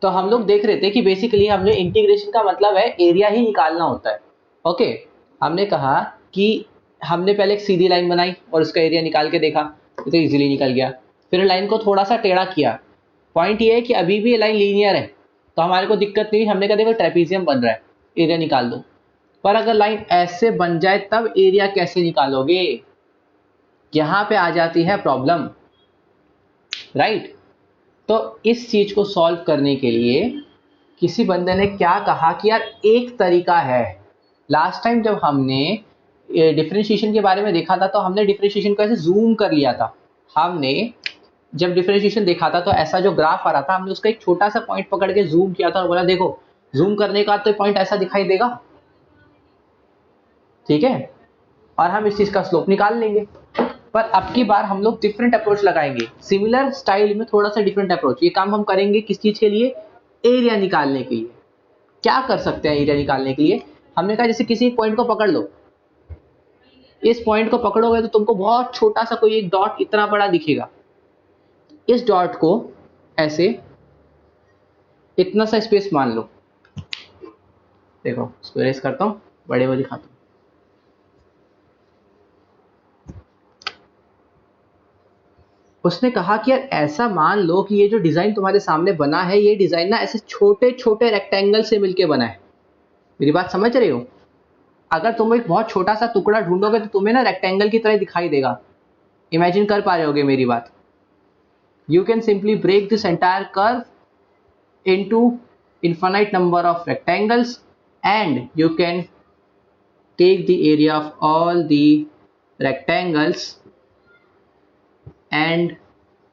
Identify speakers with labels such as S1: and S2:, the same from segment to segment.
S1: तो हम लोग देख रहे थे कि बेसिकली हमने इंटीग्रेशन का मतलब है एरिया ही निकालना होता है। ओके, हमने कहा कि हमने पहले एक सीधी लाइन बनाई और उसका एरिया निकाल के देखा तो इजीली निकल गया। फिर लाइन को थोड़ा सा टेढ़ा किया। पॉइंट ये है कि अभी भी ये लाइन लीनियर है तो हमारे को दिक्कत नहीं। हमने कहा देखो ट्रेपीजियम बन रहा है, एरिया निकाल दो। पर अगर लाइन ऐसे बन जाए तब एरिया कैसे निकालोगे, यहां पे आ जाती है प्रॉब्लम, राइट। तो इस चीज को सॉल्व करने के लिए किसी बंदे ने क्या कहा कि यार एक तरीका है। लास्ट टाइम जब हमने डिफरेंशिएशन के बारे में देखा था तो हमने डिफरेंशिएशन को ऐसे जूम कर लिया था। हमने जब डिफरेंशिएशन देखा था तो ऐसा जो ग्राफ आ रहा था हमने उसका एक छोटा सा पॉइंट पकड़ के जूम किया था और बोला देखो जूम करने का तो पॉइंट ऐसा दिखाई देगा, ठीक है, और हम इस चीज का स्लोप निकाल लेंगे। पर अब की बार हम लोग डिफरेंट अप्रोच लगाएंगे, सिमिलर स्टाइल में थोड़ा सा डिफरेंट अप्रोच। ये काम हम करेंगे किस चीज के लिए, एरिया निकालने के लिए। क्या कर सकते हैं एरिया निकालने के लिए, हमने कहा जैसे किसी पॉइंट को पकड़ लो, इस पॉइंट को पकड़ोगे तो तुमको बहुत छोटा सा कोई एक डॉट इतना बड़ा दिखेगा। इस डॉट को ऐसे इतना सा स्पेस मान लो, देखो इसको इरेज करता हूं, बड़े में दिखाता हूं। उसने कहा कि यार ऐसा मान लो कि ये जो डिजाइन तुम्हारे सामने बना है ये डिजाइन ना ऐसे छोटे छोटे रेक्टेंगल से मिलके बना है। मेरी बात समझ रहे हो? अगर तुम एक बहुत छोटा सा टुकड़ा ढूंढोगे तो तुम्हें ना रेक्टेंगल की तरह दिखाई देगा। इमेजिन कर पा रहे होगे मेरी बात? You can simply break this entire curve into infinite number of rectangles and you can take the area of all the rectangles and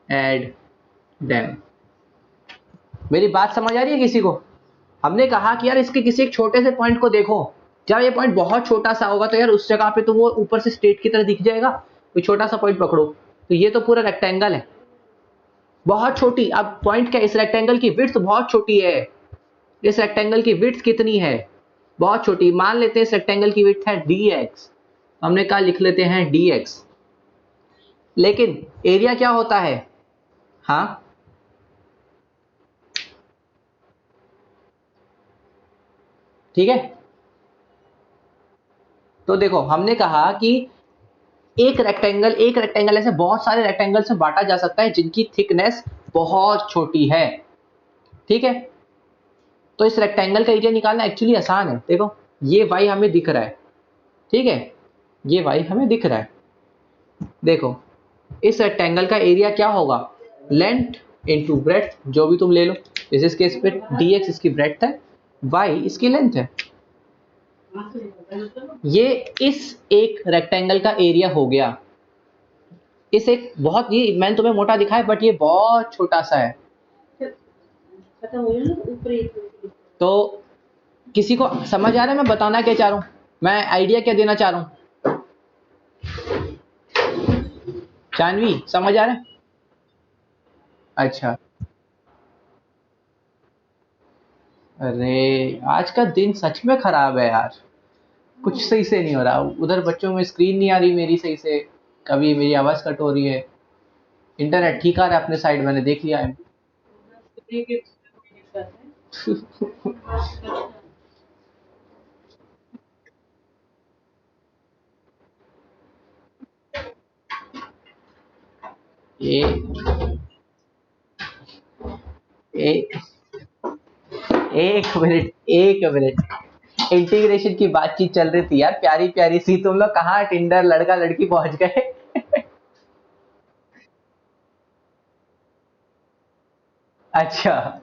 S1: add them। मेरी बात समझ आ रही है किसी को? हमने कहा कि यार इसके किसी एक छोटे से पॉइंट को देखो, जब ये पॉइंट बहुत छोटा सा होगा तो यार उस जगह पे तो वो ऊपर से स्ट्रेट की तरह दिख जाएगा। कोई छोटा सा पॉइंट पकड़ो तो ये तो पूरा रेक्टेंगल है, बहुत छोटी। अब पॉइंट क्या, इस रेक्टेंगल की विड्थ बहुत छोटी है। इस रेक्टेंगल की विड्थ कितनी है, बहुत छोटी। मान लेते हैं इस रेक्टेंगल की विड्थ है dx, हमने कहा लिख लेते हैं dx। लेकिन एरिया क्या होता है, हाँ ठीक है। तो देखो हमने कहा कि एक रेक्टेंगल ऐसे बहुत सारे रेक्टेंगल से बांटा जा सकता है जिनकी थिकनेस बहुत छोटी है, ठीक है। तो इस रेक्टेंगल का एरिया निकालना एक्चुअली आसान है। देखो ये y हमें दिख रहा है, ठीक है, ये y हमें दिख रहा है। देखो इस रेक्टेंगल का एरिया क्या होगा, लेंथ इनटू ब्रेड्थ, जो भी तुम ले लो। इस केस पे dx इसकी ब्रेड्थ है, y इसकी लेंथ है। ये इस एक रेक्टेंगल का एरिया हो गया। इस एक बहुत, ये मैंने तुम्हें मोटा दिखाया बट ये बहुत छोटा सा है। तो किसी को समझ आ रहा है मैं बताना क्या चाह रहा हूं, मैं आइडिया क्या देना चाह रहा हूं? जानवी समझ आ रहा है? अच्छा, अरे आज का दिन सच में खराब है यार, कुछ सही से नहीं हो रहा। उधर बच्चों में स्क्रीन नहीं आ रही मेरी सही से, कभी मेरी आवाज कट हो रही है। इंटरनेट ठीक आ रहा है अपने साइड, मैंने देख लिया है। ए, ए, एक मिनट इंटीग्रेशन की बातचीत चल रही थी यार, प्यारी प्यारी सी। तुम लोग कहाँ टिंडर लड़का लड़की पहुंच गए? अच्छा।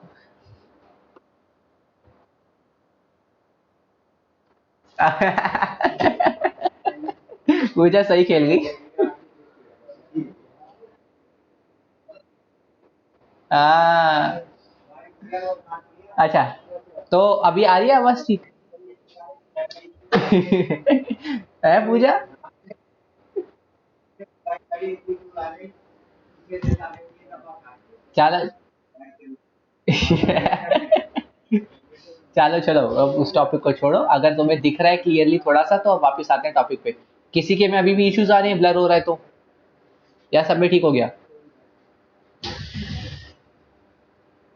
S1: पूजा सही खेल गई। हाँ, अच्छा, तो अभी आ रही है आवाज ठीक? है पूजा? चलो। चलो चलो अब उस टॉपिक को छोड़ो। अगर तुम्हें दिख रहा है क्लियरली थोड़ा सा तो अब वापस आते हैं टॉपिक पे। किसी के में अभी भी इश्यूज आ रहे हैं, ब्लर हो रहा है तो, या सब में ठीक हो गया?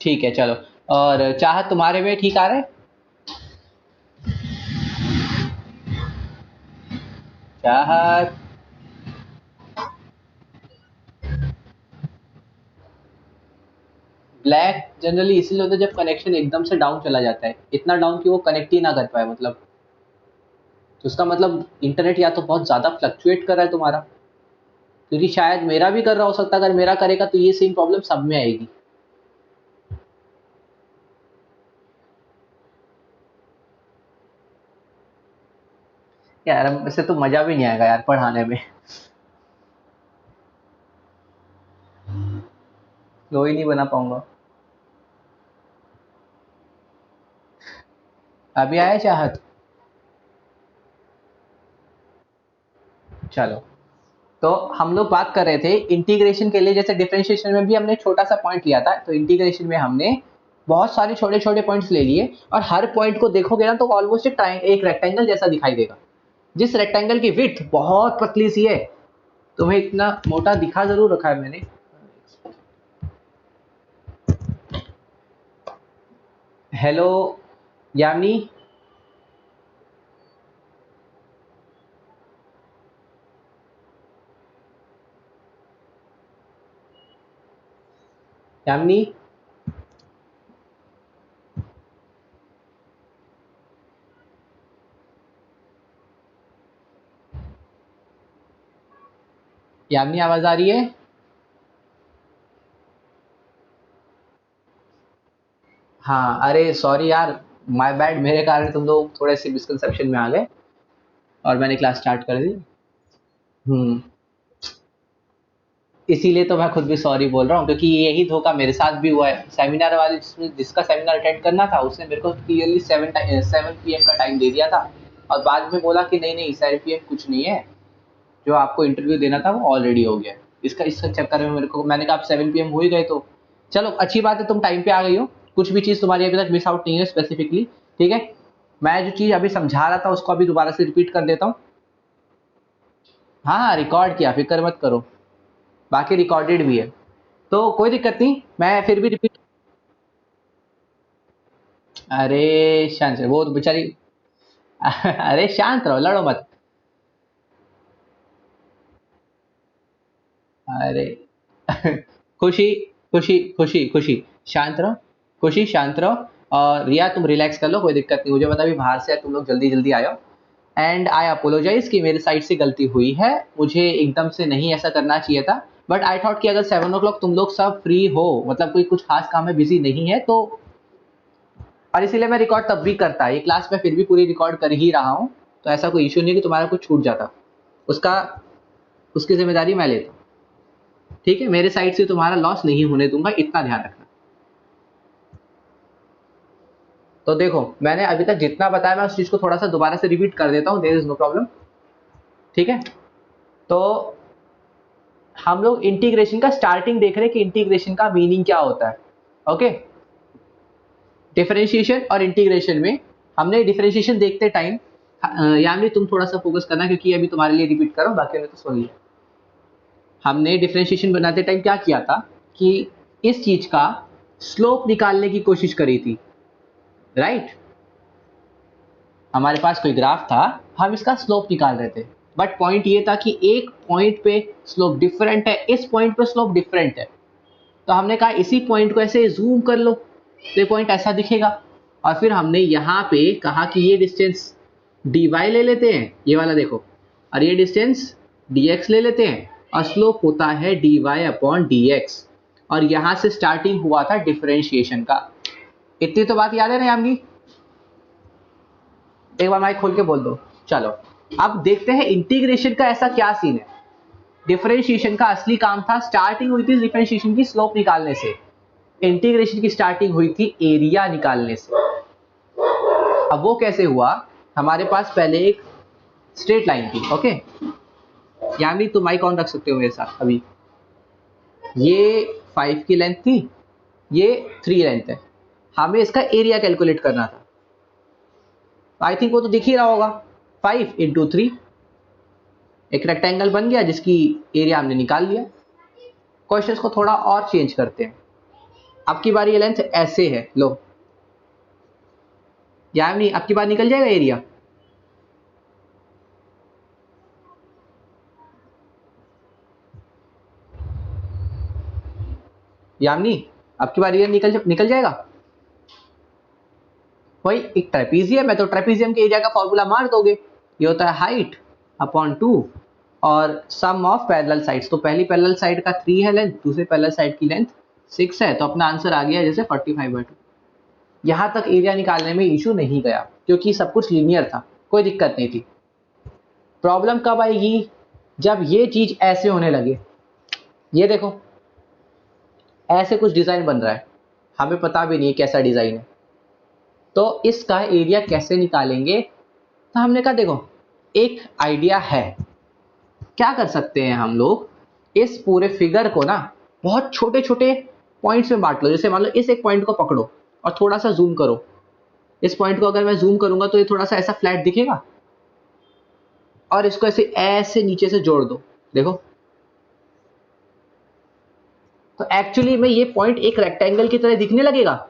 S1: ठीक है चलो। और चाहत तुम्हारे में ठीक आ रहा है? चाहत, ब्लैक जनरली इसलिए होता है जब कनेक्शन एकदम से डाउन चला जाता है, इतना डाउन कि वो कनेक्ट ही ना कर पाए, मतलब तो उसका मतलब इंटरनेट या तो बहुत ज़्यादा फ्लक्चुएट कर रहा है तुम्हारा, क्योंकि शायद मेरा भी कर रहा हो सकता है, अगर मेरा करेगा तो ये सेम प्रॉब्लम सब में आएगी। यार वैसे तो मज़ा भी नहीं आएगा यार पढ़ाने में, फ्लो ही नहीं बना पाऊंगा। अभी आया चाहत? चलो, तो हम लोग बात कर रहे थे इंटीग्रेशन के लिए, जैसे डिफरेंशिएशन में भी हमने छोटा सा पॉइंट लिया था, तो इंटीग्रेशन में हमने बहुत सारे छोटे छोटे पॉइंट्स ले लिए, और हर पॉइंट को देखोगे ना तो ऑलमोस्ट एक रेक्टेंगल जैसा दिखाई देगा, जिस रेक्टेंगल की विड्थ बहुत पतली सी है। तुम्हें इतना मोटा दिखा जरूर रखा है मैंने। हेलो यामी, यामिनी, यामिनी आवाज आ रही है? हाँ, अरे सॉरी यार, माय बैड, मेरे कारण तुम लोग थोड़े से मिसकंसेप्शन में आ गए और मैंने क्लास स्टार्ट कर दी। हम्म, इसीलिए तो मैं खुद भी सॉरी बोल रहा हूँ, क्योंकि यही धोखा मेरे साथ भी हुआ है। सेमिनार वाले जिसका सेमिनार अटेंड करना था उसने मेरे को क्लियरली 7 PM का टाइम दे दिया था, और बाद में बोला कि नहीं नहीं 7 PM कुछ नहीं है, जो आपको इंटरव्यू देना था वो ऑलरेडी हो गया। इसका चक्कर में मेरे को, मैंने कहा आप 7 PM हो ही गए तो चलो अच्छी बात है, तुम टाइम पे आ गई हो, कुछ भी चीज़ तुम्हारी अभी तक मिस आउट नहीं है स्पेसिफिकली। ठीक है, मैं जो चीज़ अभी समझा रहा था उसको अभी दोबारा से रिपीट कर देता हूँ। हाँ हाँ, रिकॉर्ड किया, फिक्र मत करो, बाकी रिकॉर्डेड भी है, तो कोई दिक्कत नहीं, मैं फिर भी रिपीट। अरे शांत से, वो तो बेचारी अरे शांत रहो, लड़ो मत। अरे खुशी, खुशी खुशी खुशी, शांत रहो, खुशी शांत रहो। और रिया तुम रिलैक्स कर लो, कोई दिक्कत नहीं, मुझे पता भी बाहर से तुम लोग जल्दी जल्दी आयो। एंड आई अपोलोजाइज कि मेरे साइड से गलती हुई है, मुझे एकदम से नहीं ऐसा करना चाहिए था, बट आई थॉट कि अगर 7 o'clock तुम लोग सब फ्री हो, मतलब कोई कुछ खास काम में बिजी नहीं है तो, और इसीलिए मैं रिकॉर्ड तब भी करता, ये क्लास में फिर भी पूरी रिकॉर्ड कर ही रहा हूँ, तो ऐसा कोई इशू नहीं है कि तुम्हारा कुछ छूट जाता, उसका उसकी जिम्मेदारी मैं लेता हूँ। ठीक है, मेरे साइड से तुम्हारा लॉस नहीं होने दूंगा, इतना ध्यान रखना। तो देखो, मैंने अभी तक जितना बताया मैं उस चीज को थोड़ा सा दोबारा से रिपीट कर देता हूँ, देयर इज नो प्रॉब्लम। ठीक है, तो हम लोग इंटीग्रेशन का स्टार्टिंग देख रहे हैं कि इंटीग्रेशन का मीनिंग क्या होता है। ओके, डिफरेंशिएशन और इंटीग्रेशन में हमने डिफरेंशिएशन देखते टाइम, यानी तुम थोड़ा सा फोकस करना, क्योंकि अभी तुम्हारे लिए रिपीट कर रहा हूँ, बाकी ने तो सुन लिया। हमने डिफरेंशिएशन बनाते टाइम क्या किया था कि इस चीज का स्लोप निकालने की कोशिश करी थी, राइट? हमारे पास कोई ग्राफ था, हम इसका स्लोप निकाल रहे थे, बट पॉइंट ये था कि एक पॉइंट पे स्लोप डिफरेंट है, इस पॉइंट पे स्लोप डिफरेंट है, तो हमने कहा इसी पॉइंट को ऐसे जूम कर लो तो ये पॉइंट ऐसा दिखेगा, और फिर हमने यहाँ पे कहा कि ये डिस्टेंस dy ले लेते हैं, ये वाला देखो, और ये डिस्टेंस dx ले लेते हैं, और स्लोप होता है dy/dx, और यहाँ से स्टार्टिंग हुआ था डिफरेंशिएशन का। इतनी तो बात याद है ना यामनी? एक बार माइक खोल के बोल दो। चलो, अब देखते हैं इंटीग्रेशन का ऐसा क्या सीन है। डिफरेंशिएशन का असली काम था, स्टार्टिंग हुई थी डिफरेंशिएशन की स्लोप निकालने से, इंटीग्रेशन की स्टार्टिंग हुई थी एरिया निकालने से। अब वो कैसे हुआ? हमारे पास पहले एक स्ट्रेट लाइन थी, ओके, यानी तुम माइक ऑन रख सकते हो मेरे साथ अभी। ये 5 की लेंथ थी, ये 3 लेंथ है, हमें इसका एरिया कैलकुलेट करना था, आई थिंक वो तो दिख ही रहा होगा, 5 × 3, एक रेक्टेंगल बन गया जिसकी एरिया हमने निकाल लिया। क्वेश्चंस को थोड़ा और चेंज करते हैं, आपकी बार ये लेंथ ऐसे है, लो यानी आपकी बार निकल जाएगा एरिया। यानी आपकी बार एरिया निकल जाएगा। वही एक ट्रेपीजियम है तो ट्रेपीजियम के एरिया का फॉर्मूला मार दोगे, ये होता है हाइट अपॉन 2 और सम ऑफ पैरेलल साइड्स। तो पहली पैरेलल साइड का 3 है लेंथ, दूसरी पैरेलल साइड की लेंथ 6 है, तो अपना आंसर आ गया जैसे 45/2। यहां तक एरिया निकालने में इशू नहीं गया क्योंकि सब कुछ लीनियर था, कोई दिक्कत नहीं थी। प्रॉब्लम कब आएगी, जब ये चीज ऐसे होने लगे। ये देखो ऐसे कुछ डिजाइन बन रहा है, हमें पता भी नहीं है कैसा डिजाइन है, तो इसका एरिया कैसे निकालेंगे। तो हमने कहा देखो एक आइडिया है, क्या कर सकते हैं हम लोग, इस पूरे फिगर को ना बहुत छोटे छोटे पॉइंट्स में बांट लो। जैसे मान लो इस एक पॉइंट को पकड़ो और थोड़ा सा जूम करो। इस पॉइंट को अगर मैं जूम करूंगा तो ये थोड़ा सा ऐसा फ्लैट दिखेगा, और इसको ऐसे ऐसे नीचे से जोड़ दो, देखो। तो एक्चुअली में ये पॉइंट एक रेक्टेंगल की तरह दिखने लगेगा।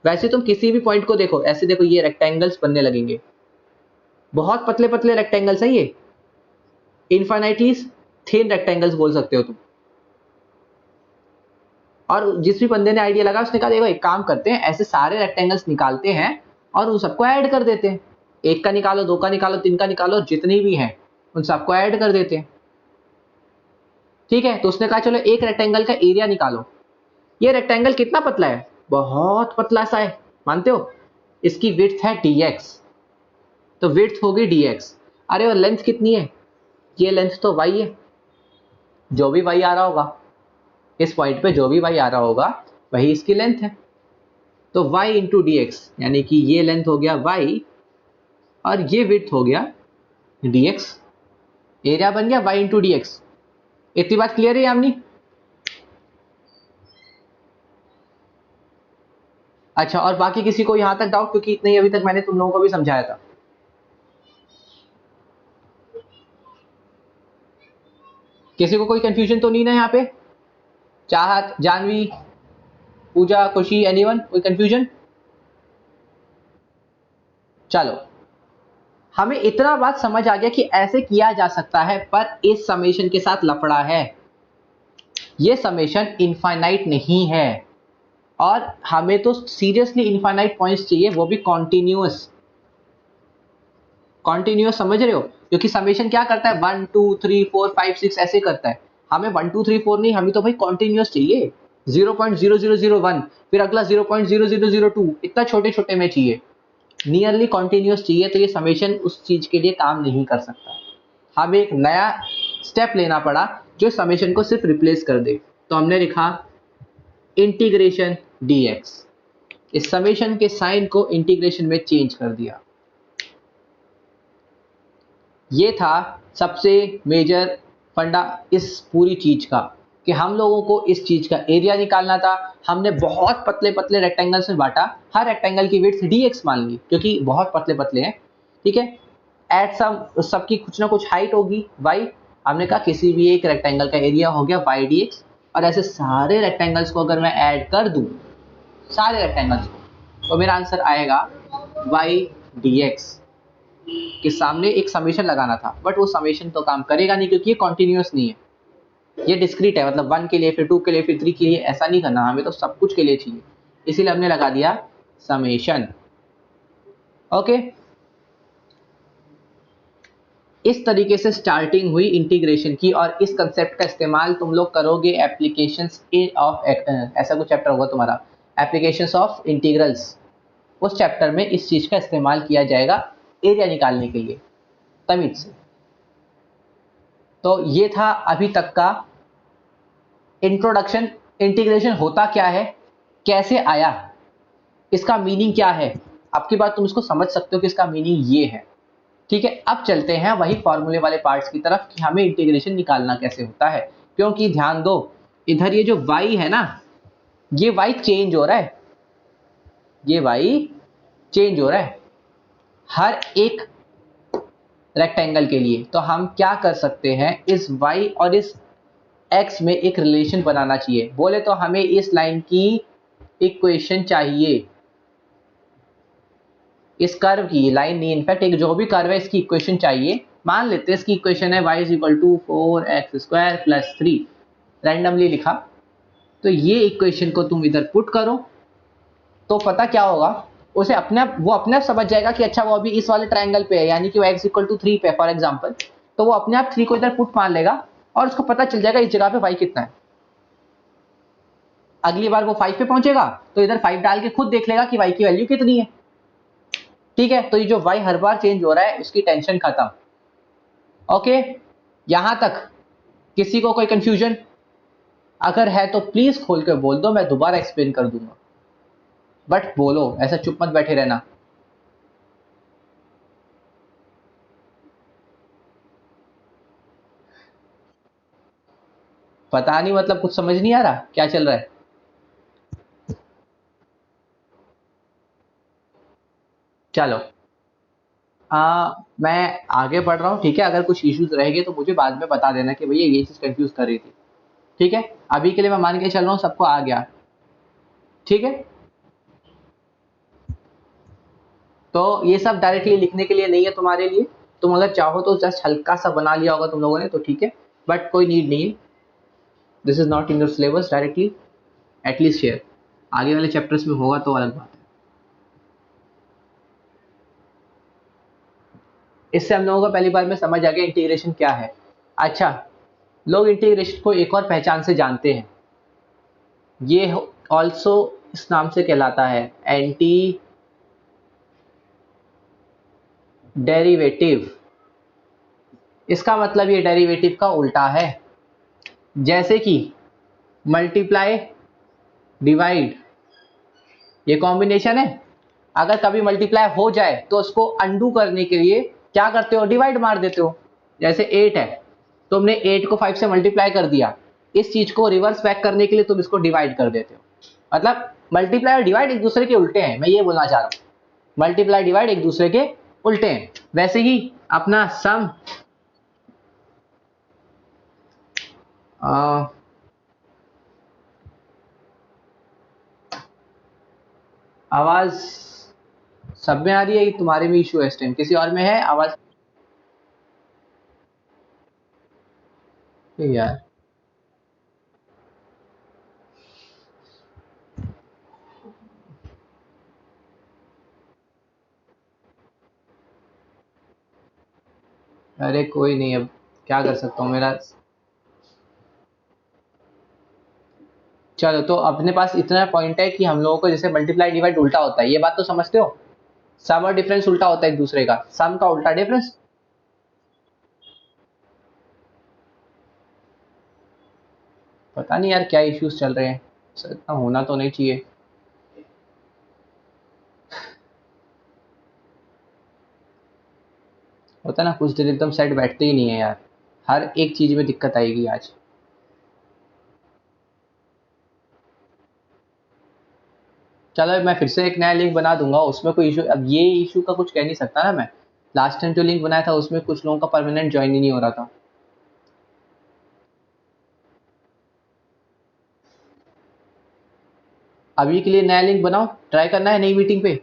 S1: वैसे तुम किसी भी पॉइंट को देखो, ऐसे देखो ये रेक्टेंगल्स बनने लगेंगे, बहुत पतले पतले रेक्टेंगल्स है ये, इनफाइनाइटली थिन रेक्टेंगल्स बोल सकते हो तुम। और जिस भी बंदे ने आइडिया लगा उसने कहा देखो एक काम करते हैं, ऐसे सारे रेक्टेंगल्स निकालते हैं और उन सबको ऐड कर देते हैं। एक का निकालो, दो का निकालो, तीन का निकालो, जितनी भी हैं उन सबको ऐड कर देते हैं। ठीक है, तो उसने कहा चलो एक रेक्टेंगल का एरिया निकालो। ये रेक्टेंगल कितना पतला है, बहुत पतला सा है, मानते हो। इसकी विड्थ है dx, तो विड्थ होगी dx। अरे और लेंथ कितनी है, ये लेंथ तो y है, जो भी y आ रहा होगा इस पॉइंट पे, जो भी y आ रहा होगा वही इसकी लेंथ है। तो y इंटू डी एक्स, यानी कि ये लेंथ हो गया y और ये विड्थ हो गया dx। एरिया बन गया y इंटू डी एक्स। इतनी बात क्लियर है यामनी? अच्छा, और बाकी किसी को यहां तक डाउट, क्योंकि इतने ही अभी तक मैंने तुम लोगों को भी समझाया था। किसी को कोई कंफ्यूजन तो नहीं ना यहाँ पे? चाहत, जानवी, पूजा, खुशी, एनीवन, कोई कंफ्यूजन? चलो, हमें इतना बात समझ आ गया कि ऐसे किया जा सकता है, पर इस समेशन के साथ लफड़ा है। ये समेशन इनफाइनाइट नहीं है और हमें तो सीरियसली इनफाइनाइट पॉइंट्स चाहिए, वो भी कॉन्टिन्यूअस। कॉन्टिन्यूअस समझ रहे हो? क्योंकि समेशन क्या करता है, 1 2 3 4 5 6 ऐसे करता है। हमें 1 2 3 4 नहीं, हमें तो भाई कॉन्टिन्यूअस चाहिए। 0.0001, फिर अगला 0.0002, इतना छोटे छोटे में चाहिए, नियरली कॉन्टिन्यूअस चाहिए। तो ये समेशन उस चीज के लिए काम नहीं कर सकता। हमें एक नया स्टेप लेना पड़ा जो समेशन को सिर्फ रिप्लेस कर दे। तो हमने लिखा इंटीग्रेशन dx, इस समेशन के साइन को इंटीग्रेशन में चेंज कर दिया। ये था सबसे मेजर फंडा इस पूरी चीज का, कि हम लोगों को इस चीज का एरिया निकालना था। हमने बहुत पतले पतले रेक्टेंगल्स में बांटा, हर रेक्टेंगल की विड्थ dx मान ली क्योंकि बहुत पतले पतले हैं। ठीक है, एट सम सबकी कुछ ना कुछ हाइट होगी y। हमने कहा किसी भी एक रेक्टेंगल का एरिया हो गया y dx, और ऐसे सारे रेक्टेंगल्स को अगर मैं ऐड कर दूं, सारे रेक्टेंगल्स को, तो मेरा आंसर आएगा y dx। के सामने एक समेशन लगाना था, बट वो समेशन तो काम करेगा नहीं क्योंकि ये कॉन्टिन्यूअस नहीं है, ये डिस्क्रीट है। मतलब 1 के लिए, फिर 2 के लिए, फिर 3 के लिए, ऐसा नहीं करना, हमें तो सब कुछ के लिए चाहिए, इसीलिए हमने लगा दिया समेशन। ओके, इस तरीके से स्टार्टिंग हुई इंटीग्रेशन की, और इस कंसेप्ट का इस्तेमाल तुम लोग करोगे एप्लीकेशंस ऑफ, ऐसा कुछ चैप्टर होगा तुम्हारा, एप्लीकेशंस ऑफ इंटीग्रल्स। उस चैप्टर में इस चीज का इस्तेमाल किया जाएगा एरिया निकालने के लिए, तमीज से। तो ये था अभी तक का इंट्रोडक्शन। इंटीग्रेशन होता क्या है, कैसे आया, इसका मीनिंग क्या है। अब की बात तुम इसको समझ सकते हो कि इसका मीनिंग ये है। ठीक है, अब चलते हैं वही फॉर्मूले वाले पार्ट्स की तरफ कि हमें इंटीग्रेशन निकालना कैसे होता है। क्योंकि ध्यान दो, इधर ये जो y है ना, ये y चेंज हो रहा है, ये y चेंज हो रहा है हर एक रेक्टेंगल के लिए। तो हम क्या कर सकते हैं, इस y और इस x में एक रिलेशन बनाना चाहिए। बोले तो हमें इस लाइन की इक्वेशन चाहिए इस कर्व की, लाइन नहीं इनफैक्ट एक जो भी कर्व है इसकी इक्वेशन चाहिए। मान लेते हैं इसकी इक्वेशन है y is equal to 4x² plus 3, randomly लिखा। तो ये इक्वेशन को तुम इधर पुट करो तो पता क्या होगा, उसे अपने आप वो अपने आप समझ जाएगा कि अच्छा वो अभी इस वाले ट्रायंगल पे है, यानी कि x इक्वल टू 3 पे फॉर एग्जांपल। तो वो अपने आप 3 को इधर पुट मान लेगा और उसको पता चल जाएगा इस जगह पे y कितना है। अगली बार वो 5 पे पहुंचेगा तो इधर 5 डाल के खुद देख लेगा कि y की वैल्यू कितनी है। ठीक है, तो ये जो y हर बार चेंज हो रहा है इसकी टेंशन खत्म। ओके, यहां तक किसी को कोई कंफ्यूजन अगर है तो प्लीज खोल के बोल दो, मैं दोबारा एक्सप्लेन कर दूंगा, बट बोलो, ऐसा चुप मत बैठे रहना। पता नहीं मतलब कुछ समझ नहीं आ रहा क्या चल रहा है। चलो मैं आगे बढ़ रहा हूँ, ठीक है। अगर कुछ इश्यूज रहेंगे तो मुझे बाद में बता देना कि भैया ये चीज कंफ्यूज कर रही थी। ठीक है, अभी के लिए मैं मान के चल रहा हूँ सबको आ गया। ठीक है, तो ये सब डायरेक्टली लिखने के लिए नहीं है तुम्हारे लिए। तुम अगर चाहो तो जस्ट हल्का सा बना लिया होगा तुम लोगों ने तो ठीक है, बट कोई नीड नहीं है। This is not in your syllabus directly, at least share आगे वाले चैप्टर्स में होगा तो अलग बात है। इससे हम लोगों को पहली बार में समझ आ गया इंटीग्रेशन क्या है। अच्छा, लोग इंटीग्रेशन को एक और पहचान से जानते हैं, ये ऑल्सो इस नाम से कहलाता है एंटी डेरिवेटिव। इसका मतलब ये डेरिवेटिव का उल्टा है, जैसे कि मल्टीप्लाई डिवाइड, ये कॉम्बिनेशन है। अगर कभी मल्टीप्लाई हो जाए तो उसको अंडू करने के लिए क्या करते हो, डिवाइड मार देते हो। जैसे 8 है, तुमने 8 को 5 से मल्टीप्लाई कर दिया, इस चीज को रिवर्स बैक करने के लिए तुम इसको डिवाइड कर देते हो। मतलब मल्टीप्लाई और डिवाइड एक दूसरे के उल्टे हैं, मैं ये बोलना चाह रहा हूं। मल्टीप्लाई डिवाइड एक दूसरे के उल्टे हैं। वैसे ही अपना सम, आवाज सब में आ रही है कि तुम्हारे में इशू है, इस टाइम किसी और में है आवाज? यार अरे कोई नहीं, अब क्या कर सकता हूँ मेरा। चलो, तो अपने पास इतना पॉइंट है कि हम लोगों को जैसे मल्टीप्लाई डिवाइड उल्टा होता है, ये बात तो समझते हो। सम और डिफरेंस उल्टा होता है एक दूसरे का, सम का उल्टा डिफरेंस। पता नहीं यार क्या इश्यूज चल रहे हैं, इतना होना तो नहीं चाहिए। होता है ना, कुछ दिन एकदम सेट बैठते ही नहीं है यार, हर एक चीज में दिक्कत आएगी आज। चलो मैं फिर से एक नया लिंक बना दूंगा, उसमें कोई इशू, अब ये इशू का कुछ कह नहीं सकता ना मैं। लास्ट टाइम जो लिंक बनाया था उसमें कुछ लोगों का परमानेंट ज्वाइन ही नहीं हो रहा था। अभी के लिए नया लिंक बनाओ, ट्राई करना है नई मीटिंग पे।